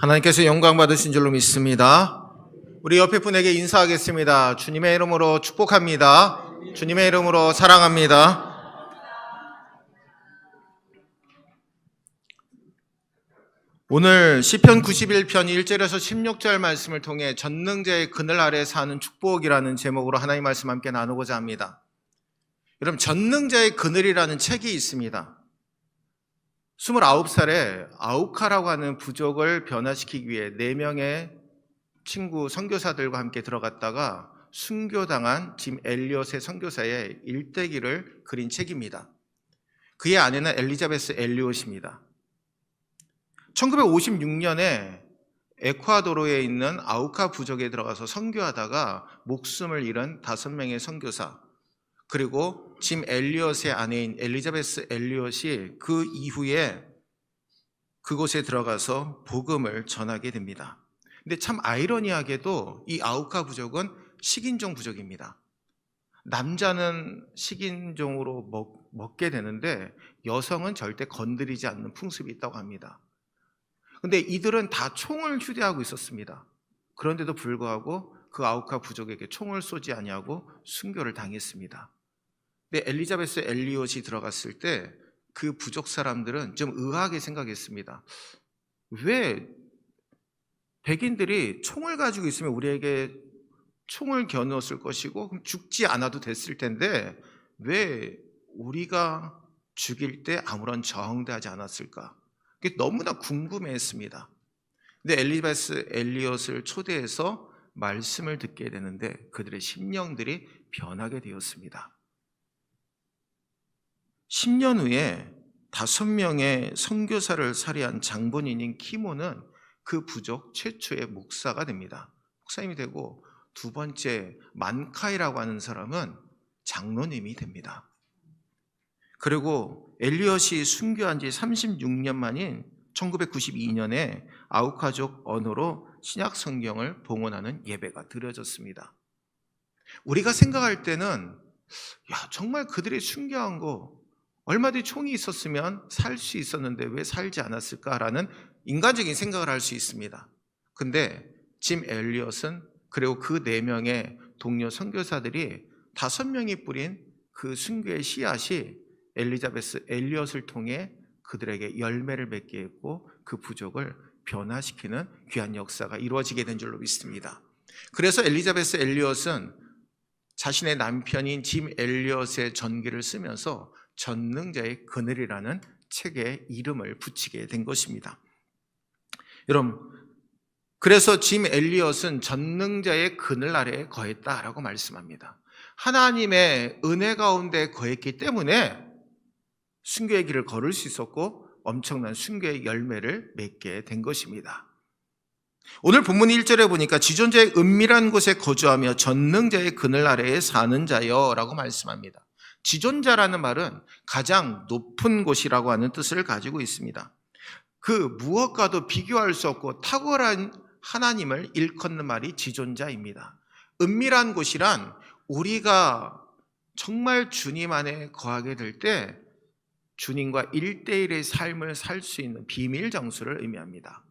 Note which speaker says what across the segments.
Speaker 1: 하나님께서 영광 받으신 줄로 믿습니다. 우리 옆에 분에게 인사하겠습니다. 주님의 이름으로 축복합니다. 주님의 이름으로 사랑합니다. 오늘 시편 91편 1절에서 16절 말씀을 통해 전능자의 그늘 아래 사는 축복이라는 제목으로 하나님 말씀 함께 나누고자 합니다. 여러분, 전능자의 그늘이라는 책이 있습니다. 29살에 아우카라고 하는 부족을 변화시키기 위해 4명의 친구 선교사들과 함께 들어갔다가 순교당한 짐 엘리엇의 선교사의 일대기를 그린 책입니다. 그의 아내는 엘리자베스 엘리엇입니다. 1956년에 에콰도르에 있는 아우카 부족에 들어가서 선교하다가 목숨을 잃은 5명의 선교사, 그리고 짐 엘리엇의 아내인 엘리자베스 엘리엇이 그 이후에 그곳에 들어가서 복음을 전하게 됩니다. 근데 참 아이러니하게도 이 아우카 부족은 식인종 부족입니다. 남자는 식인종으로 먹게 되는데 여성은 절대 건드리지 않는 풍습이 있다고 합니다. 근데 이들은 다 총을 휴대하고 있었습니다. 그런데도 불구하고 그 아우카 부족에게 총을 쏘지 아니하고 순교를 당했습니다. 근데 엘리자베스 엘리엇이 들어갔을 때 그 부족 사람들은 좀 의아하게 생각했습니다. 왜 백인들이 총을 가지고 있으면 우리에게 총을 겨누었을 것이고 그럼 죽지 않아도 됐을 텐데 왜 우리가 죽일 때 아무런 저항대하지 않았을까? 그게 너무나 궁금해했습니다. 근데 엘리자베스 엘리엇을 초대해서 말씀을 듣게 되는데 그들의 심령들이 변하게 되었습니다. 10년 후에 5명의 선교사를 살해한 장본인인 키모는 그 부족 최초의 목사가 됩니다. 목사님이 되고 두 번째 만카이라고 하는 사람은 장로님이 됩니다. 그리고 엘리엇이 순교한 지 36년 만인 1992년에 아우카족 언어로 신약 성경을 봉헌하는 예배가 드려졌습니다. 우리가 생각할 때는 정말 그들이 순교한 거 얼마든지 총이 있었으면 살 수 있었는데 왜 살지 않았을까라는 인간적인 생각을 할 수 있습니다. 근데 짐 엘리엇은 그리고 그 4명의 동료 선교사들이 5명이 뿌린 그 순교의 씨앗이 엘리자베스 엘리엇을 통해 그들에게 열매를 맺게 했고 그 부족을 변화시키는 귀한 역사가 이루어지게 된 줄로 믿습니다. 그래서 엘리자베스 엘리엇은 자신의 남편인 짐 엘리엇의 전기를 쓰면서 전능자의 그늘이라는 책에 이름을 붙이게 된 것입니다. 여러분, 그래서 짐 엘리엇은 전능자의 그늘 아래에 거했다라고 말씀합니다. 하나님의 은혜 가운데 거했기 때문에 순교의 길을 걸을 수 있었고 엄청난 순교의 열매를 맺게 된 것입니다. 오늘 본문 1절에 보니까 지존자의 은밀한 곳에 거주하며 전능자의 그늘 아래에 사는 자여 라고 말씀합니다. 지존자라는 말은 가장 높은 곳이라고 하는 뜻을 가지고 있습니다. 그 무엇과도 비교할 수 없고 탁월한 하나님을 일컫는 말이 지존자입니다. 은밀한 곳이란 우리가 정말 주님 안에 거하게 될 때 주님과 1대1의 삶을 살 수 있는 비밀 장소를 의미합니다.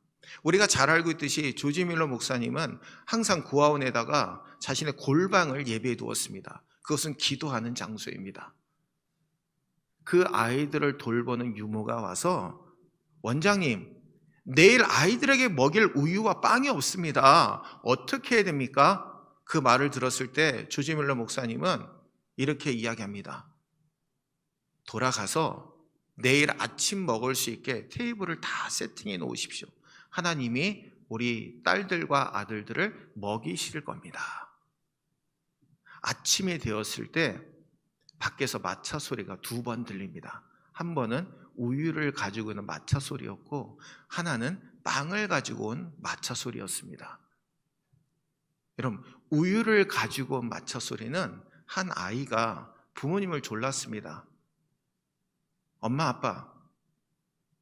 Speaker 1: 우리가 잘 알고 있듯이 조지 밀러 목사님은 항상 고아원에다가 자신의 골방을 예배해 두었습니다. 그것은 기도하는 장소입니다. 그 아이들을 돌보는 유모가 와서 원장님, 내일 아이들에게 먹일 우유와 빵이 없습니다. 어떻게 해야 됩니까? 그 말을 들었을 때 조지 밀러 목사님은 이렇게 이야기합니다. 돌아가서 내일 아침 먹을 수 있게 테이블을 다 세팅해 놓으십시오. 하나님이 우리 딸들과 아들들을 먹이실 겁니다. 아침이 되었을 때 밖에서 마차 소리가 2번 들립니다. 한 번은 우유를 가지고 있는 마차 소리였고 하나는 빵을 가지고 온 마차 소리였습니다. 여러분, 우유를 가지고 온 마차 소리는 한 아이가 부모님을 졸랐습니다. 엄마, 아빠,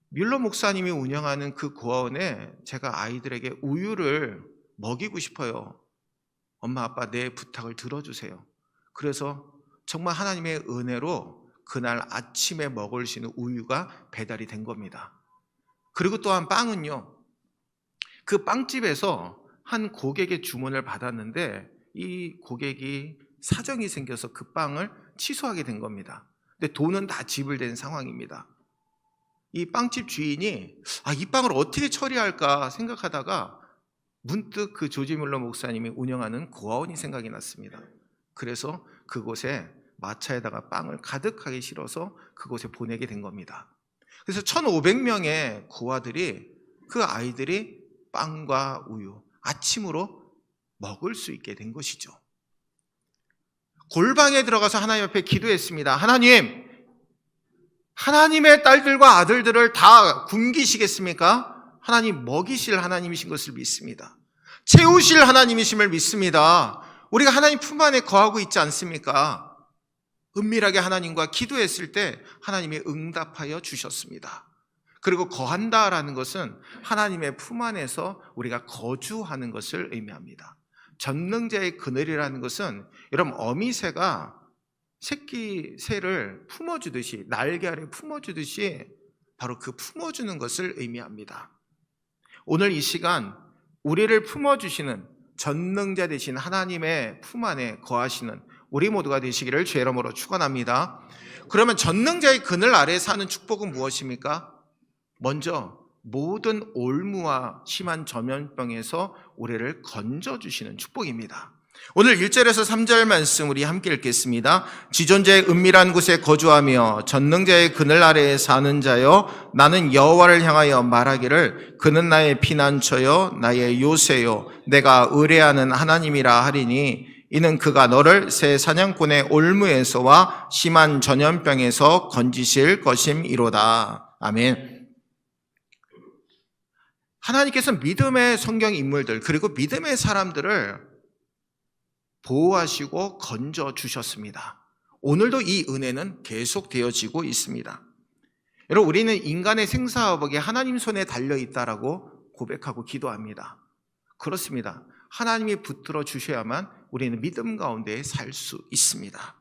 Speaker 1: 뮬러 목사님이 운영하는 그 고아원에 제가 아이들에게 우유를 먹이고 싶어요. 엄마, 아빠, 내 부탁을 들어주세요. 그래서 정말 하나님의 은혜로 그날 아침에 먹을 수 있는 우유가 배달이 된 겁니다. 그리고 또한 빵은요, 그 빵집에서 한 고객의 주문을 받았는데 이 고객이 사정이 생겨서 그 빵을 취소하게 된 겁니다. 근데 돈은 다 지불된 상황입니다. 이 빵집 주인이 이 빵을 어떻게 처리할까 생각하다가 문득 그 조지 뮬러 목사님이 운영하는 고아원이 생각이 났습니다. 그래서 그곳에 마차에다가 빵을 가득하게 실어서 그곳에 보내게 된 겁니다. 그래서 1,500명의 고아들이 그 아이들이 빵과 우유, 아침으로 먹을 수 있게 된 것이죠. 골방에 들어가서 하나님 앞에 기도했습니다. 하나님, 하나님의 딸들과 아들들을 다 굶기시겠습니까? 하나님 먹이실 하나님이신 것을 믿습니다. 채우실 하나님이심을 믿습니다. 우리가 하나님 품 안에 거하고 있지 않습니까? 은밀하게 하나님과 기도했을 때 하나님이 응답하여 주셨습니다. 그리고 거한다라는 것은 하나님의 품 안에서 우리가 거주하는 것을 의미합니다. 전능자의 그늘이라는 것은 여러분 어미새가 새끼 새를 품어주듯이 날개 아래 품어주듯이 바로 그 품어주는 것을 의미합니다. 오늘 이 시간 우리를 품어주시는 전능자 되신 하나님의 품 안에 거하시는 우리 모두가 되시기를 주의 이름으로 축원합니다. 그러면 전능자의 그늘 아래 사는 축복은 무엇입니까? 먼저 모든 올무와 심한 전염병에서 우리를 건져주시는 축복입니다. 오늘 1절에서 3절 말씀 우리 함께 읽겠습니다. 지존자의 은밀한 곳에 거주하며 전능자의 그늘 아래에 사는 자여, 나는 여호와를 향하여 말하기를 그는 나의 피난처요 나의 요새요 내가 의뢰하는 하나님이라 하리니 이는 그가 너를 새 사냥꾼의 올무에서와 심한 전염병에서 건지실 것임이로다. 아멘. 하나님께서 믿음의 성경 인물들 그리고 믿음의 사람들을 보호하시고 건져주셨습니다. 오늘도 이 은혜는 계속되어지고 있습니다. 여러분, 우리는 인간의 생사화복이 하나님 손에 달려있다라고 고백하고 기도합니다. 그렇습니다. 하나님이 붙들어 주셔야만 우리는 믿음 가운데 살 수 있습니다.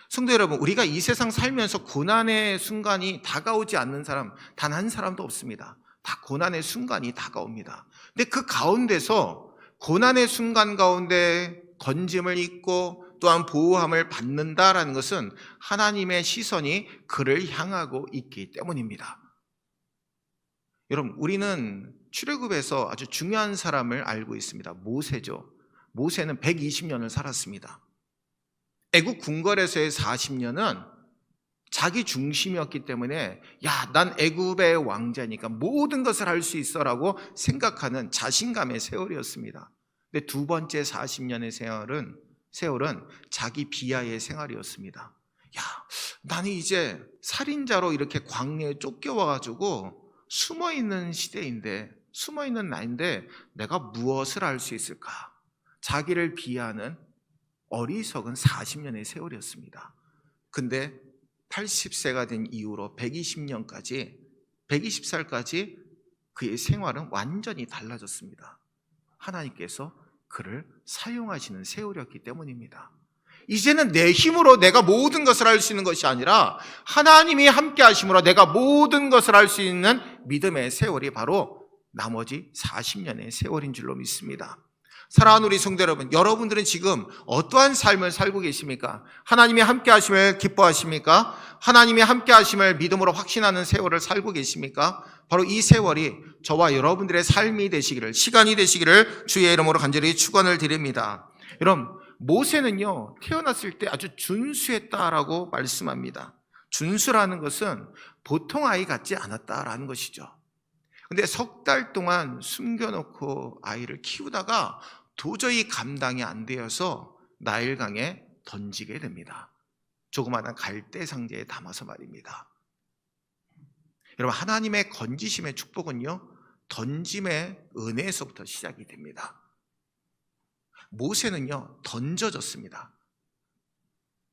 Speaker 1: 성도 여러분, 우리가 이 세상 살면서 고난의 순간이 다가오지 않는 사람 단 한 사람도 없습니다. 다 고난의 순간이 다가옵니다. 근데 그 가운데서 고난의 순간 가운데 건짐을 입고 또한 보호함을 받는다라는 것은 하나님의 시선이 그를 향하고 있기 때문입니다. 여러분, 우리는 출애굽에서 아주 중요한 사람을 알고 있습니다. 모세죠. 모세는 120년을 살았습니다. 애굽 궁궐에서의 40년은 자기 중심이었기 때문에 난 애굽의 왕자니까 모든 것을 할 수 있어라고 생각하는 자신감의 세월이었습니다. 근데 두 번째 40년의 세월은 자기 비하의 생활이었습니다. 나는 이제 살인자로 이렇게 광야에 쫓겨와가지고 숨어있는 시대인데, 숨어있는 나인데 내가 무엇을 할 수 있을까? 자기를 비하는 어리석은 40년의 세월이었습니다. 근데 80세가 된 이후로 120살까지 그의 생활은 완전히 달라졌습니다. 하나님께서 그를 사용하시는 세월이었기 때문입니다. 이제는 내 힘으로 내가 모든 것을 할 수 있는 것이 아니라 하나님이 함께 하심으로 내가 모든 것을 할 수 있는 믿음의 세월이 바로 나머지 40년의 세월인 줄로 믿습니다. 사랑하는 우리 성도 여러분, 여러분들은 지금 어떠한 삶을 살고 계십니까? 하나님이 함께 하심을 기뻐하십니까? 하나님이 함께 하심을 믿음으로 확신하는 세월을 살고 계십니까? 바로 이 세월이 저와 여러분들의 삶이 되시기를, 시간이 되시기를 주의 이름으로 간절히 축원을 드립니다. 여러분, 모세는요 태어났을 때 아주 준수했다라고 말씀합니다. 준수라는 것은 보통 아이 같지 않았다라는 것이죠. 근데 석 달 동안 숨겨놓고 아이를 키우다가 도저히 감당이 안 되어서 나일강에 던지게 됩니다. 조그마한 갈대 상자에 담아서 말입니다. 여러분, 하나님의 건지심의 축복은요 던짐의 은혜에서부터 시작이 됩니다. 모세는요 던져졌습니다.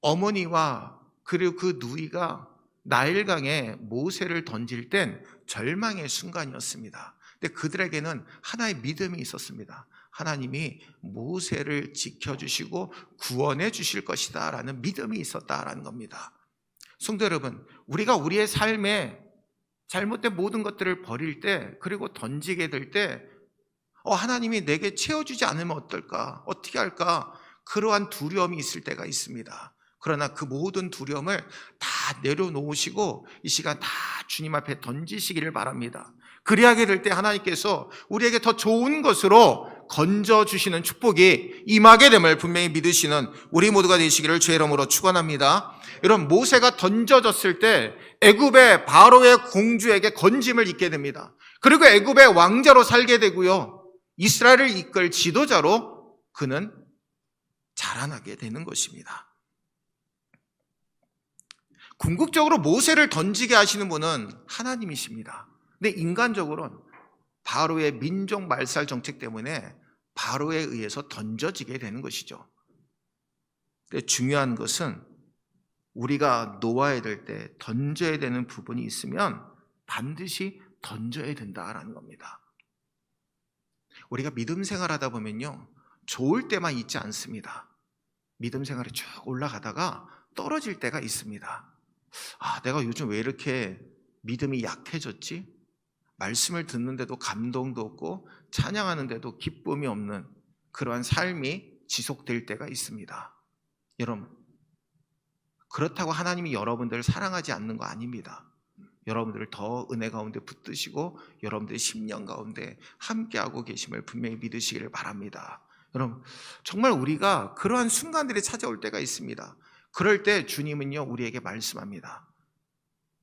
Speaker 1: 어머니와 그리고 그 누이가 나일강에 모세를 던질 땐 절망의 순간이었습니다. 근데 그들에게는 하나의 믿음이 있었습니다. 하나님이 모세를 지켜주시고 구원해 주실 것이다 라는 믿음이 있었다라는 겁니다. 성도 여러분, 우리가 우리의 삶에 잘못된 모든 것들을 버릴 때, 그리고 던지게 될 때 하나님이 내게 채워주지 않으면 어떨까? 어떻게 할까? 그러한 두려움이 있을 때가 있습니다. 그러나 그 모든 두려움을 다 내려놓으시고 이 시간 다 주님 앞에 던지시기를 바랍니다. 그리하게 될 때 하나님께서 우리에게 더 좋은 것으로 건져주시는 축복이 임하게 됨을 분명히 믿으시는 우리 모두가 되시기를 주의 이름으로 축원합니다. 여러분, 모세가 던져졌을 때 애굽의 바로의 공주에게 건짐을 입게 됩니다. 그리고 애굽의 왕자로 살게 되고요, 이스라엘을 이끌 지도자로 그는 자라나게 되는 것입니다. 궁극적으로 모세를 던지게 하시는 분은 하나님이십니다. 근데 인간적으로는 바로의 민족 말살 정책 때문에 바로에 의해서 던져지게 되는 것이죠. 근데 중요한 것은 우리가 놓아야 될 때 던져야 되는 부분이 있으면 반드시 던져야 된다라는 겁니다. 우리가 믿음 생활하다 보면요, 좋을 때만 있지 않습니다. 믿음 생활이 쭉 올라가다가 떨어질 때가 있습니다. 내가 요즘 왜 이렇게 믿음이 약해졌지? 말씀을 듣는데도 감동도 없고 찬양하는데도 기쁨이 없는 그러한 삶이 지속될 때가 있습니다. 여러분, 그렇다고 하나님이 여러분들을 사랑하지 않는 거 아닙니다. 여러분들을 더 은혜 가운데 붙드시고 여러분들의 심령 가운데 함께하고 계심을 분명히 믿으시기를 바랍니다. 여러분, 정말 우리가 그러한 순간들이 찾아올 때가 있습니다. 그럴 때 주님은요, 우리에게 말씀합니다.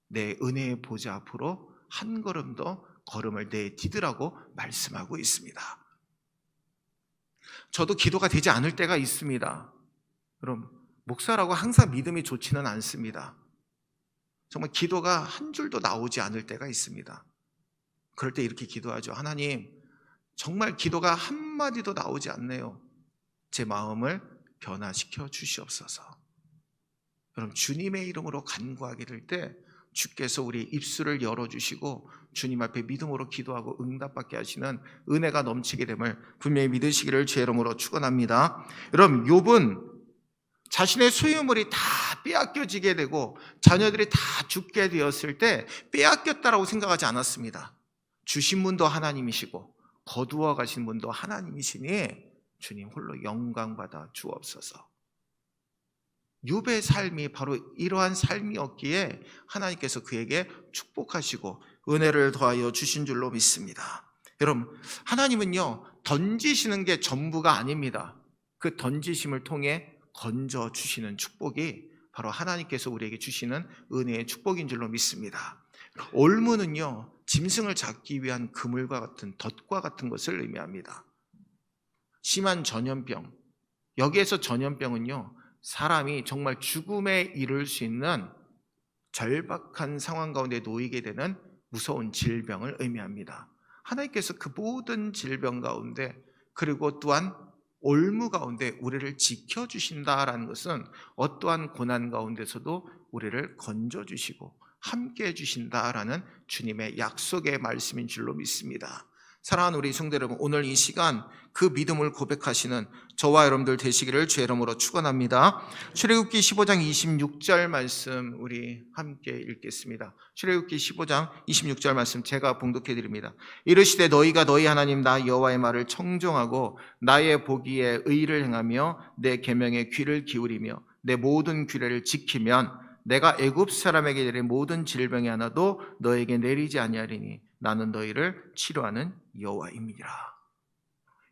Speaker 1: 내 은혜의 보좌 앞으로 한 걸음 더 걸음을 내디디라고 말씀하고 있습니다. 저도 기도가 되지 않을 때가 있습니다. 여러분, 목사라고 항상 믿음이 좋지는 않습니다. 정말 기도가 한 줄도 나오지 않을 때가 있습니다. 그럴 때 이렇게 기도하죠. 하나님, 정말 기도가 한마디도 나오지 않네요. 제 마음을 변화시켜 주시옵소서. 여러분, 주님의 이름으로 간구하게 될 때 주께서 우리 입술을 열어주시고 주님 앞에 믿음으로 기도하고 응답받게 하시는 은혜가 넘치게 됨을 분명히 믿으시기를 주의 이름으로 축원합니다. 여러분, 욥은 자신의 소유물이 다 빼앗겨지게 되고 자녀들이 다 죽게 되었을 때 빼앗겼다라고 생각하지 않았습니다. 주신 분도 하나님이시고 거두어 가신 분도 하나님이시니 주님 홀로 영광받아 주옵소서. 욥의 삶이 바로 이러한 삶이었기에 하나님께서 그에게 축복하시고 은혜를 더하여 주신 줄로 믿습니다. 여러분, 하나님은요, 던지시는 게 전부가 아닙니다. 그 던지심을 통해 건져주시는 축복이 바로 하나님께서 우리에게 주시는 은혜의 축복인 줄로 믿습니다. 올무는요, 짐승을 잡기 위한 그물과 같은 덫과 같은 것을 의미합니다. 심한 전염병, 여기에서 전염병은요, 사람이 정말 죽음에 이를 수 있는 절박한 상황 가운데 놓이게 되는 무서운 질병을 의미합니다. 하나님께서 그 모든 질병 가운데 그리고 또한 올무 가운데 우리를 지켜주신다라는 것은 어떠한 고난 가운데서도 우리를 건져주시고 함께해 주신다라는 주님의 약속의 말씀인 줄로 믿습니다. 사랑하는 우리 성도 여러분, 오늘 이 시간 그 믿음을 고백하시는 저와 여러분들 되시기를 주의 이름으로 축원합니다. 출애굽기 15장 26절 말씀 우리 함께 읽겠습니다. 출애굽기 15장 26절 말씀 제가 봉독해 드립니다. 이르시되 너희가 너희 하나님 나 여호와의 말을 청종하고 나의 보기에 의를 행하며 내 계명에 귀를 기울이며 내 모든 규례를 지키면 내가 애굽 사람에게 내린 모든 질병이 하나도 너에게 내리지 아니하리니 나는 너희를 치료하는 여호와입니다.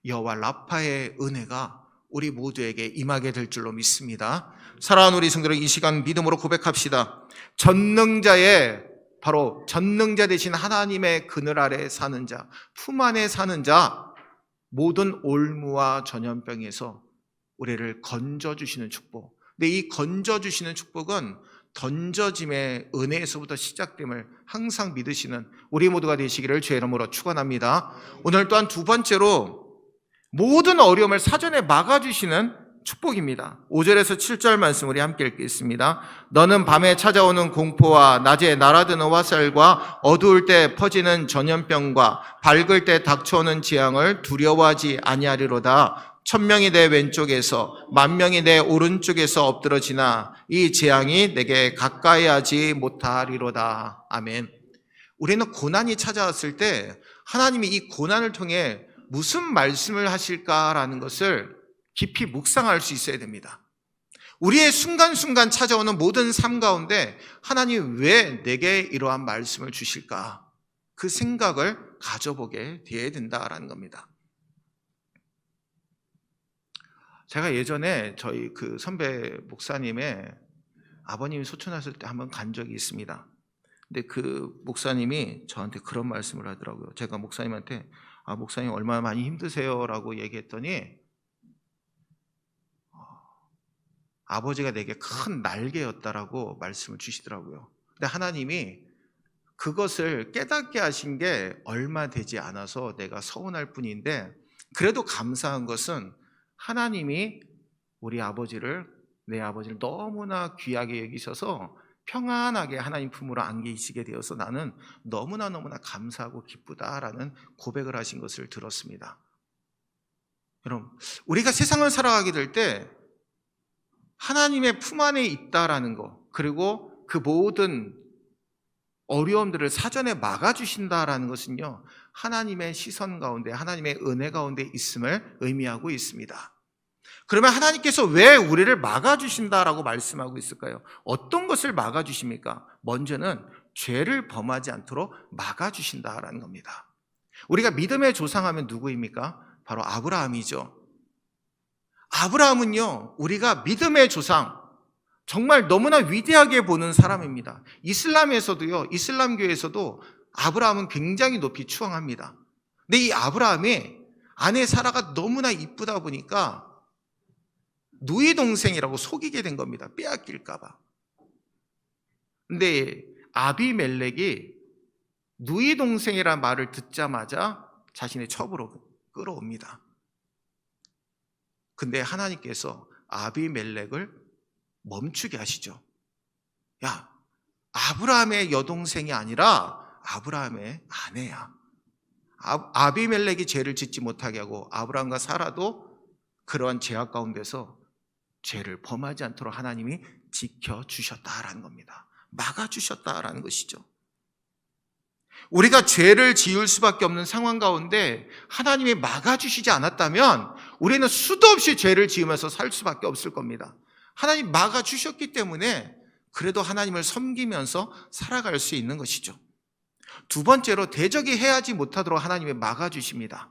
Speaker 1: 여호와 라파의 은혜가 우리 모두에게 임하게 될 줄로 믿습니다. 사랑하는 우리 성도들, 이 시간 믿음으로 고백합시다. 전능자의 바로 전능자 되신 하나님의 그늘 아래 사는 자, 품 안에 사는 자, 모든 올무와 전염병에서 우리를 건져주시는 축복. 근데 이 건져주시는 축복은 던져짐의 은혜에서부터 시작됨을 항상 믿으시는 우리 모두가 되시기를 주의 이름으로 축원합니다. 오늘 또한 두 번째로 모든 어려움을 사전에 막아주시는 축복입니다. 5절에서 7절 말씀 우리 함께 읽겠습니다. 너는 밤에 찾아오는 공포와 낮에 날아드는 화살과 어두울 때 퍼지는 전염병과 밝을 때 닥쳐오는 재앙을 두려워하지 아니하리로다. 1000명이 내 왼쪽에서 10,000명이 내 오른쪽에서 엎드러지나 이 재앙이 내게 가까이 하지 못하리로다. 아멘. 우리는 고난이 찾아왔을 때 하나님이 이 고난을 통해 무슨 말씀을 하실까라는 것을 깊이 묵상할 수 있어야 됩니다. 우리의 순간순간 찾아오는 모든 삶 가운데 하나님 왜 내게 이러한 말씀을 주실까? 그 생각을 가져보게 되어야 된다라는 겁니다. 제가 예전에 저희 그 선배 목사님의 아버님이 소천하실 때 한번 간 적이 있습니다. 근데 그 목사님이 저한테 그런 말씀을 하더라고요. 제가 목사님한테 목사님 얼마나 많이 힘드세요? 라고 얘기했더니 아버지가 내게 큰 날개였다라고 말씀을 주시더라고요. 근데 하나님이 그것을 깨닫게 하신 게 얼마 되지 않아서 내가 서운할 뿐인데, 그래도 감사한 것은 하나님이 내 아버지를 너무나 귀하게 여기셔서 평안하게 하나님 품으로 안기시게 되어서 나는 너무나 감사하고 기쁘다라는 고백을 하신 것을 들었습니다. 여러분, 우리가 세상을 살아가게 될 때 하나님의 품 안에 있다라는 것, 그리고 그 모든 어려움들을 사전에 막아주신다라는 것은요, 하나님의 시선 가운데, 하나님의 은혜 가운데 있음을 의미하고 있습니다. 그러면 하나님께서 왜 우리를 막아주신다라고 말씀하고 있을까요? 어떤 것을 막아주십니까? 먼저는 죄를 범하지 않도록 막아주신다라는 겁니다. 우리가 믿음의 조상하면 누구입니까? 바로 아브라함이죠. 아브라함은요, 우리가 믿음의 조상, 정말 너무나 위대하게 보는 사람입니다. 이슬람교에서도 아브라함은 굉장히 높이 추앙합니다. 근데 이 아브라함이 아내 사라가 너무나 이쁘다 보니까 누이 동생이라고 속이게 된 겁니다. 빼앗길까 봐. 근데 아비멜렉이 누이 동생이라는 말을 듣자마자 자신의 첩으로 끌어옵니다. 근데 하나님께서 아비멜렉을 멈추게 하시죠. 야, 아브라함의 여동생이 아니라 아브라함의 아내야. 아비멜렉이 죄를 짓지 못하게 하고 아브라함과 사라도 그러한 죄악 가운데서 죄를 범하지 않도록 하나님이 지켜주셨다라는 겁니다. 막아주셨다라는 것이죠. 우리가 죄를 지을 수밖에 없는 상황 가운데 하나님이 막아주시지 않았다면 우리는 수도 없이 죄를 지으면서 살 수밖에 없을 겁니다. 하나님 막아주셨기 때문에 그래도 하나님을 섬기면서 살아갈 수 있는 것이죠. 두 번째로, 대적이 해하지 못하도록 하나님이 막아주십니다.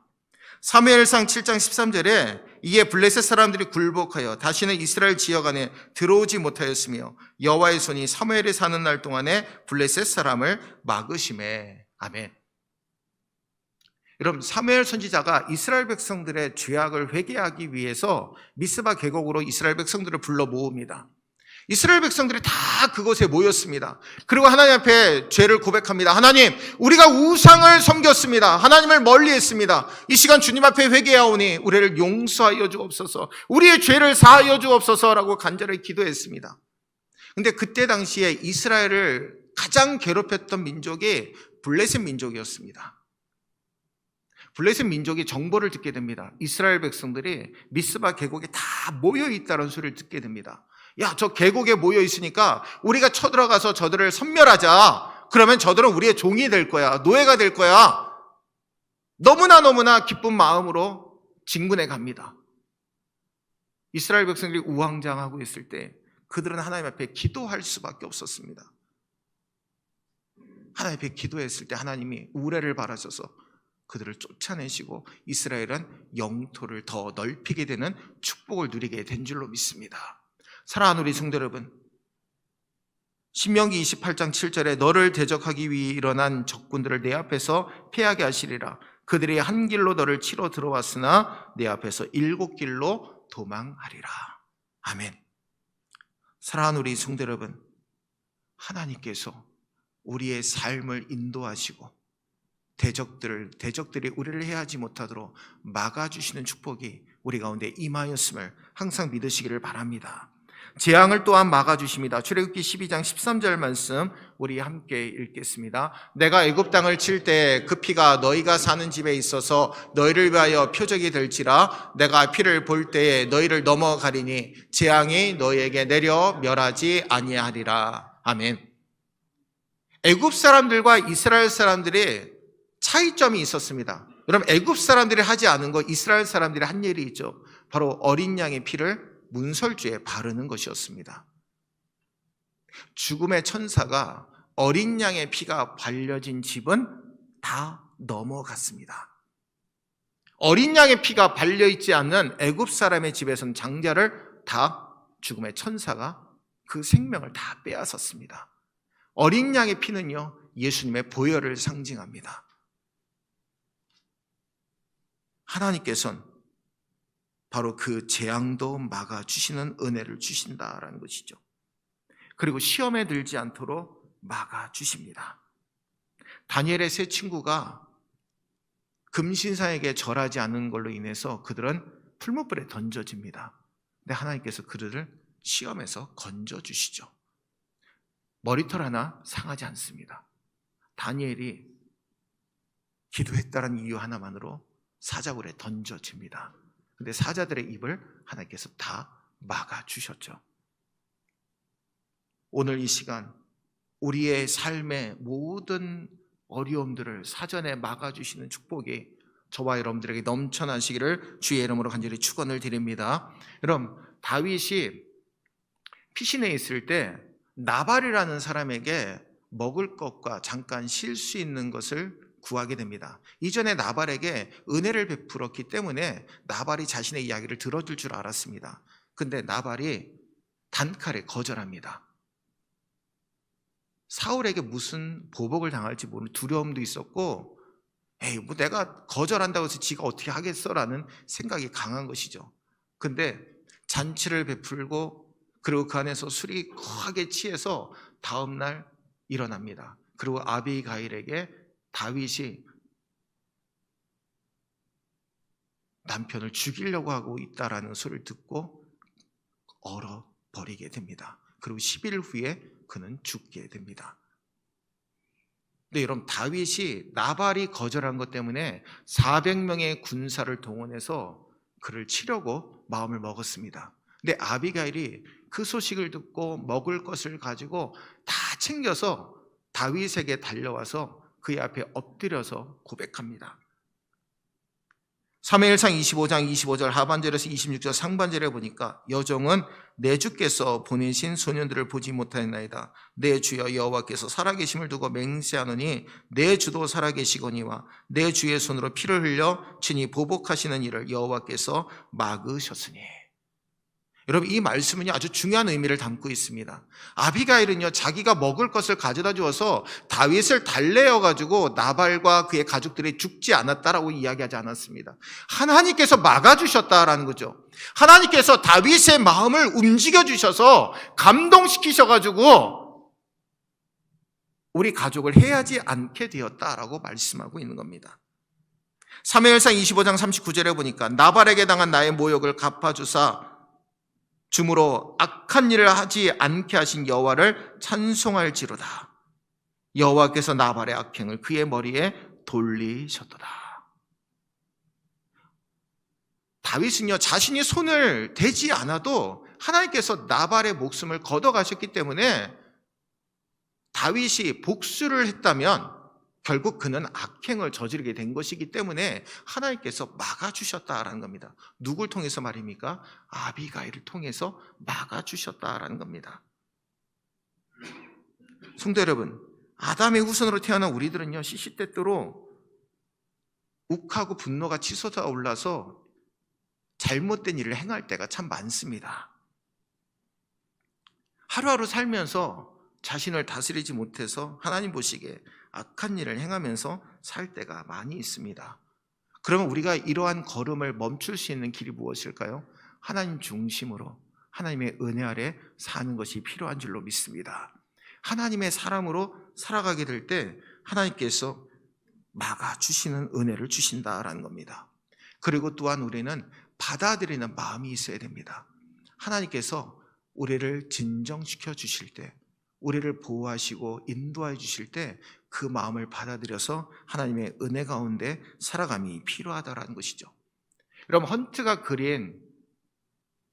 Speaker 1: 사무엘상 7장 13절에 이에 블레셋 사람들이 굴복하여 다시는 이스라엘 지역 안에 들어오지 못하였으며 여호와의 손이 사무엘이 사는 날 동안에 블레셋 사람을 막으심에. 아멘. 여러분, 사무엘 선지자가 이스라엘 백성들의 죄악을 회개하기 위해서 미스바 계곡으로 이스라엘 백성들을 불러 모읍니다. 이스라엘 백성들이 다 그곳에 모였습니다. 그리고 하나님 앞에 죄를 고백합니다. 하나님, 우리가 우상을 섬겼습니다. 하나님을 멀리했습니다. 이 시간 주님 앞에 회개하오니 우리를 용서하여 주옵소서, 우리의 죄를 사하여 주옵소서라고 간절히 기도했습니다. 근데 그때 당시에 이스라엘을 가장 괴롭혔던 민족이 블레셋 민족이었습니다. 블레셋 민족이 정보를 듣게 됩니다. 이스라엘 백성들이 미스바 계곡에 다 모여 있다는 소리를 듣게 됩니다. 야, 저 계곡에 모여 있으니까 우리가 쳐들어가서 저들을 섬멸하자. 그러면 저들은 우리의 종이 될 거야. 노예가 될 거야. 너무나 기쁜 마음으로 진군해 갑니다. 이스라엘 백성들이 우왕좌왕하고 있을 때 그들은 하나님 앞에 기도할 수밖에 없었습니다. 하나님 앞에 기도했을 때 하나님이 우레를 바라셔서 그들을 쫓아내시고 이스라엘은 영토를 더 넓히게 되는 축복을 누리게 된 줄로 믿습니다. 사랑하는 우리 성도 여러분, 신명기 28장 7절에 너를 대적하기 위해 일어난 적군들을 내 앞에서 패하게 하시리라. 그들이 한 길로 너를 치러 들어왔으나 내 앞에서 7길로 도망하리라. 아멘. 사랑하는 우리 성도 여러분, 하나님께서 우리의 삶을 인도하시고 대적들이 우리를 해하지 못하도록 막아주시는 축복이 우리 가운데 임하였음을 항상 믿으시기를 바랍니다. 재앙을 또한 막아주십니다. 출애굽기 12장 13절 말씀 우리 함께 읽겠습니다. 내가 애굽 땅을 칠 때 그 피가 너희가 사는 집에 있어서 너희를 위하여 표적이 될지라. 내가 피를 볼 때에 너희를 넘어가리니 재앙이 너희에게 내려 멸하지 아니하리라. 아멘. 애굽 사람들과 이스라엘 사람들의 차이점이 있었습니다. 여러분, 애굽 사람들이 하지 않은 거 이스라엘 사람들이 한 일이 있죠. 바로 어린 양의 피를 문설주에 바르는 것이었습니다. 죽음의 천사가 어린 양의 피가 발려진 집은 다 넘어갔습니다. 어린 양의 피가 발려있지 않는 애굽 사람의 집에서는 장자를 다 죽음의 천사가 그 생명을 다 빼앗았습니다. 어린 양의 피는요, 예수님의 보혈을 상징합니다. 하나님께서는 바로 그 재앙도 막아주시는 은혜를 주신다라는 것이죠. 그리고 시험에 들지 않도록 막아주십니다. 다니엘의 세 친구가 금신상에게 절하지 않은 걸로 인해서 그들은 풀무불에 던져집니다. 근데 하나님께서 그들을 시험에서 건져주시죠. 머리털 하나 상하지 않습니다. 다니엘이 기도했다는 이유 하나만으로 사자굴에 던져집니다. 근데 사자들의 입을 하나님께서 다 막아주셨죠. 오늘 이 시간 우리의 삶의 모든 어려움들을 사전에 막아주시는 축복이 저와 여러분들에게 넘쳐나시기를 주의 이름으로 간절히 축원을 드립니다. 여러분, 다윗이 피신에 있을 때 나발이라는 사람에게 먹을 것과 잠깐 쉴 수 있는 것을 구하게 됩니다. 이전에 나발에게 은혜를 베풀었기 때문에 나발이 자신의 이야기를 들어줄 줄 알았습니다. 근데 나발이 단칼에 거절합니다. 사울에게 무슨 보복을 당할지 모르는 두려움도 있었고, 에이, 뭐 내가 거절한다고 해서 지가 어떻게 하겠어라는 생각이 강한 것이죠. 근데 잔치를 베풀고 그리고 그 안에서 술이 거하게 취해서 다음날 일어납니다. 그리고 아비가일에게 다윗이 남편을 죽이려고 하고 있다라는 소리를 듣고 얼어버리게 됩니다. 그리고 10일 후에 그는 죽게 됩니다. 근데 여러분, 다윗이 나발이 거절한 것 때문에 400명의 군사를 동원해서 그를 치려고 마음을 먹었습니다. 근데 아비가일이 그 소식을 듣고 먹을 것을 가지고 다 챙겨서 다윗에게 달려와서 그의 앞에 엎드려서 고백합니다. 사무엘상 25장 25절 하반절에서 26절 상반절에 보니까 여종은 내 주께서 보내신 소년들을 보지 못하였나이다. 내 주여 여호와께서 살아계심을 두고 맹세하노니 내 주도 살아계시거니와 내 주의 손으로 피를 흘려 친히 보복하시는 일을 여호와께서 막으셨으니. 여러분, 이 말씀은요 아주 중요한 의미를 담고 있습니다. 아비가일은요 자기가 먹을 것을 가져다 주어서 다윗을 달래어 가지고 나발과 그의 가족들이 죽지 않았다라고 이야기하지 않았습니다. 하나님께서 막아주셨다라는 거죠. 하나님께서 다윗의 마음을 움직여 주셔서 감동시키셔 가지고 우리 가족을 해하지 않게 되었다라고 말씀하고 있는 겁니다. 사무엘상 25장 39절에 보니까 나발에게 당한 나의 모욕을 갚아주사 주므로 악한 일을 하지 않게 하신 여호와를 찬송할지로다. 여호와께서 나발의 악행을 그의 머리에 돌리셨도다. 다윗은요 자신이 손을 대지 않아도 하나님께서 나발의 목숨을 걷어가셨기 때문에 다윗이 복수를 했다면 결국 그는 악행을 저지르게 된 것이기 때문에 하나님께서 막아주셨다라는 겁니다. 누굴 통해서 말입니까? 아비가일을 통해서 막아주셨다라는 겁니다. 성도 여러분, 아담의 후손으로 태어난 우리들은요 시시때때로 욱하고 분노가 치솟아 올라서 잘못된 일을 행할 때가 참 많습니다. 하루하루 살면서 자신을 다스리지 못해서 하나님 보시기에 악한 일을 행하면서 살 때가 많이 있습니다. 그러면 우리가 이러한 걸음을 멈출 수 있는 길이 무엇일까요? 하나님 중심으로 하나님의 은혜 아래 사는 것이 필요한 줄로 믿습니다. 하나님의 사람으로 살아가게 될 때 하나님께서 막아주시는 은혜를 주신다라는 겁니다. 그리고 또한 우리는 받아들이는 마음이 있어야 됩니다. 하나님께서 우리를 진정시켜 주실 때, 우리를 보호하시고 인도해 주실 때 그 마음을 받아들여서 하나님의 은혜 가운데 살아감이 필요하다라는 것이죠. 여러분, 헌트가 그린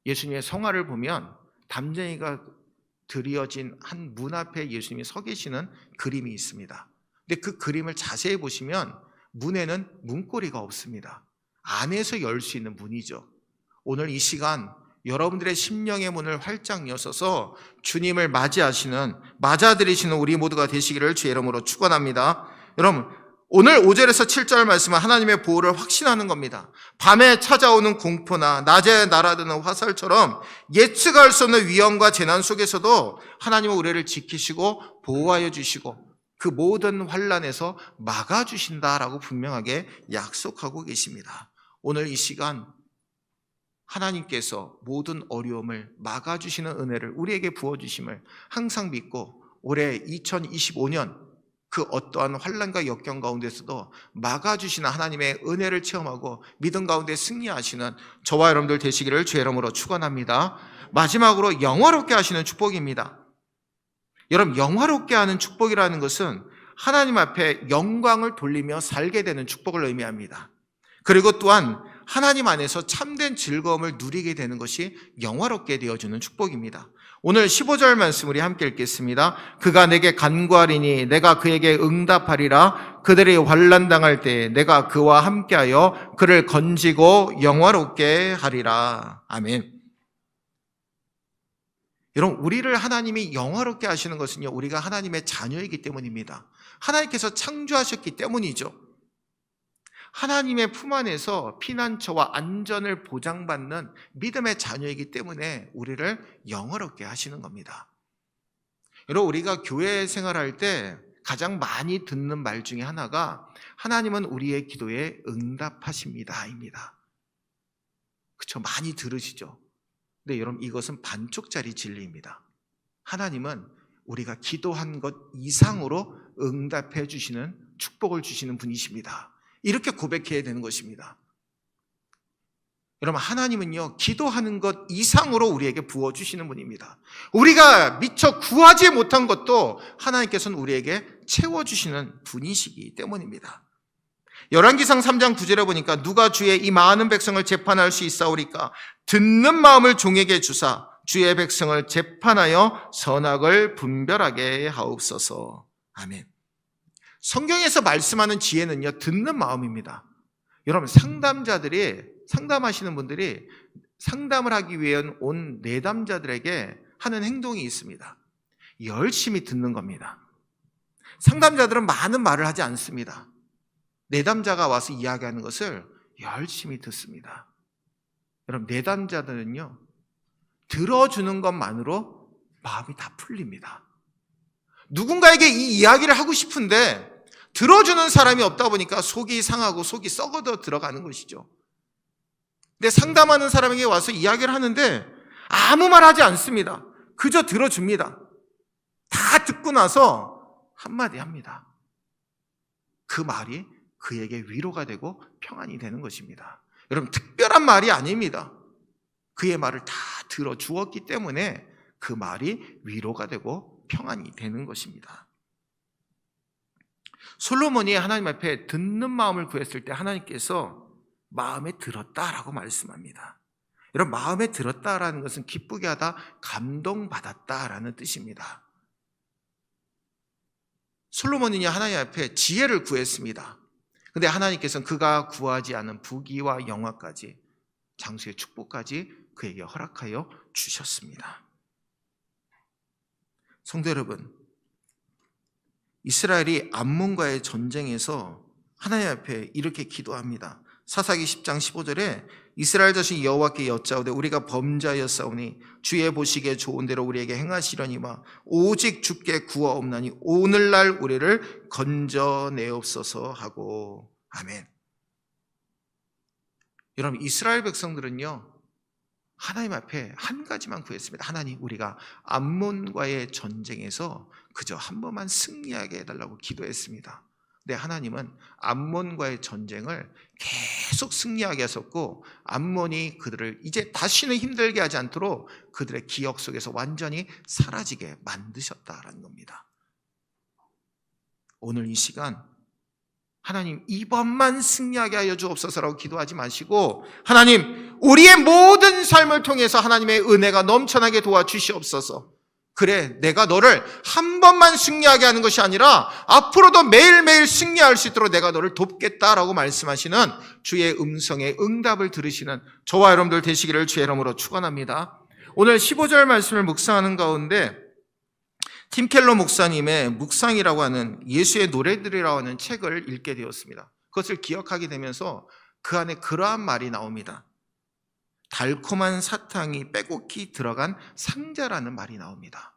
Speaker 1: 예수님의 성화를 보면 담쟁이가 드려진 한 문 앞에 예수님이 서 계시는 그림이 있습니다. 근데 그 그림을 자세히 보시면 문에는 문고리가 없습니다. 안에서 열 수 있는 문이죠. 오늘 이 시간 여러분들의 심령의 문을 활짝 여셔서 주님을 맞아들이시는 우리 모두가 되시기를 주의 이름으로 축원합니다. 여러분, 오늘 5절에서 7절 말씀은 하나님의 보호를 확신하는 겁니다. 밤에 찾아오는 공포나 낮에 날아드는 화살처럼 예측할 수 없는 위험과 재난 속에서도 하나님은 우리를 지키시고 보호하여 주시고 그 모든 환난에서 막아주신다라고 분명하게 약속하고 계십니다. 오늘 이 시간 하나님께서 모든 어려움을 막아주시는 은혜를 우리에게 부어주심을 항상 믿고 올해 2025년 그 어떠한 환난과 역경 가운데서도 막아주시는 하나님의 은혜를 체험하고 믿음 가운데 승리하시는 저와 여러분들 되시기를 주의 이름으로 축원합니다. 마지막으로 영화롭게 하시는 축복입니다. 여러분, 영화롭게 하는 축복이라는 것은 하나님 앞에 영광을 돌리며 살게 되는 축복을 의미합니다. 그리고 또한 하나님 안에서 참된 즐거움을 누리게 되는 것이 영화롭게 되어주는 축복입니다. 오늘 15절 말씀 우리 함께 읽겠습니다. 그가 내게 간구하리니 내가 그에게 응답하리라. 그들이 환난 당할 때 내가 그와 함께하여 그를 건지고 영화롭게 하리라. 아멘. 여러분, 우리를 하나님이 영화롭게 하시는 것은요, 우리가 하나님의 자녀이기 때문입니다. 하나님께서 창조하셨기 때문이죠. 하나님의 품 안에서 피난처와 안전을 보장받는 믿음의 자녀이기 때문에 우리를 영화롭게 하시는 겁니다. 여러분, 우리가 교회 생활할 때 가장 많이 듣는 말 중에 하나가 하나님은 우리의 기도에 응답하십니다입니다. 그렇죠? 많이 들으시죠? 근데 여러분, 이것은 반쪽짜리 진리입니다. 하나님은 우리가 기도한 것 이상으로 응답해 주시는 축복을 주시는 분이십니다. 이렇게 고백해야 되는 것입니다. 여러분, 하나님은요, 기도하는 것 이상으로 우리에게 부어주시는 분입니다. 우리가 미처 구하지 못한 것도 하나님께서는 우리에게 채워주시는 분이시기 때문입니다. 열왕기상 3장 9절에 보니까 누가 주의 이 많은 백성을 재판할 수 있사오리까? 듣는 마음을 종에게 주사 주의 백성을 재판하여 선악을 분별하게 하옵소서. 아멘. 성경에서 말씀하는 지혜는요, 듣는 마음입니다. 여러분, 상담하시는 분들이 상담을 하기 위해 온 내담자들에게 하는 행동이 있습니다. 열심히 듣는 겁니다. 상담자들은 많은 말을 하지 않습니다. 내담자가 와서 이야기하는 것을 열심히 듣습니다. 여러분, 내담자들은요, 들어주는 것만으로 마음이 다 풀립니다. 누군가에게 이 이야기를 하고 싶은데 들어주는 사람이 없다 보니까 속이 상하고 속이 썩어져 들어가는 것이죠. 근데 상담하는 사람에게 와서 이야기를 하는데 아무 말 하지 않습니다. 그저 들어줍니다. 다 듣고 나서 한마디 합니다. 그 말이 그에게 위로가 되고 평안이 되는 것입니다. 여러분, 특별한 말이 아닙니다. 그의 말을 다 들어주었기 때문에 그 말이 위로가 되고 평안이 되는 것입니다. 솔로몬이 하나님 앞에 듣는 마음을 구했을 때 하나님께서 마음에 들었다라고 말씀합니다. 여러분, 마음에 들었다라는 것은 기쁘게 하다, 감동받았다라는 뜻입니다. 솔로몬이 하나님 앞에 지혜를 구했습니다. 근데 하나님께서는 그가 구하지 않은 부귀와 영화까지, 장수의 축복까지 그에게 허락하여 주셨습니다. 성도 여러분, 이스라엘이 암몬과의 전쟁에서 하나님 앞에 이렇게 기도합니다. 사사기 10장 15절에 이스라엘 자식 여호와께 여짜오되 우리가 범죄하였사오니 주의 보시기에 좋은 대로 우리에게 행하시려니와 오직 주께 구하옵나니 오늘날 우리를 건져내옵소서 하고. 아멘. 여러분, 이스라엘 백성들은요, 하나님 앞에 한 가지만 구했습니다. 하나님, 우리가 암몬과의 전쟁에서 그저 한 번만 승리하게 해달라고 기도했습니다. 근데 하나님은 암몬과의 전쟁을 계속 승리하게 하셨고, 암몬이 그들을 이제 다시는 힘들게 하지 않도록 그들의 기억 속에서 완전히 사라지게 만드셨다라는 겁니다. 오늘 이 시간 하나님, 이번만 승리하게 하여 주옵소서라고 기도하지 마시고, 하나님, 우리의 모든 삶을 통해서 하나님의 은혜가 넘쳐나게 도와주시옵소서. 그래, 내가 너를 한 번만 승리하게 하는 것이 아니라 앞으로도 매일매일 승리할 수 있도록 내가 너를 돕겠다라고 말씀하시는 주의 음성의 응답을 들으시는 저와 여러분들 되시기를 주의 이름으로 축원합니다. 오늘 15절 말씀을 묵상하는 가운데 팀 켈러 목사님의 묵상이라고 하는 예수의 노래들이라고 하는 책을 읽게 되었습니다. 그것을 기억하게 되면서 그 안에 그러한 말이 나옵니다. 달콤한 사탕이 빼곡히 들어간 상자라는 말이 나옵니다.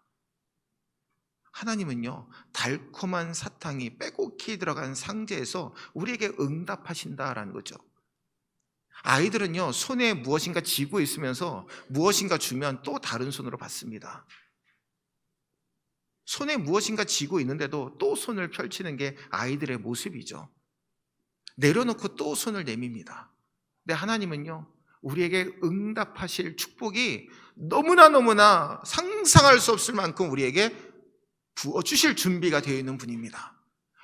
Speaker 1: 하나님은요, 달콤한 사탕이 빼곡히 들어간 상자에서 우리에게 응답하신다라는 거죠. 아이들은요, 손에 무엇인가 쥐고 있으면서 무엇인가 주면 또 다른 손으로 받습니다. 손에 무엇인가 쥐고 있는데도 또 손을 펼치는 게 아이들의 모습이죠. 내려놓고 또 손을 내밉니다. 근데 하나님은요, 우리에게 응답하실 축복이 너무나 상상할 수 없을 만큼 우리에게 부어주실 준비가 되어 있는 분입니다.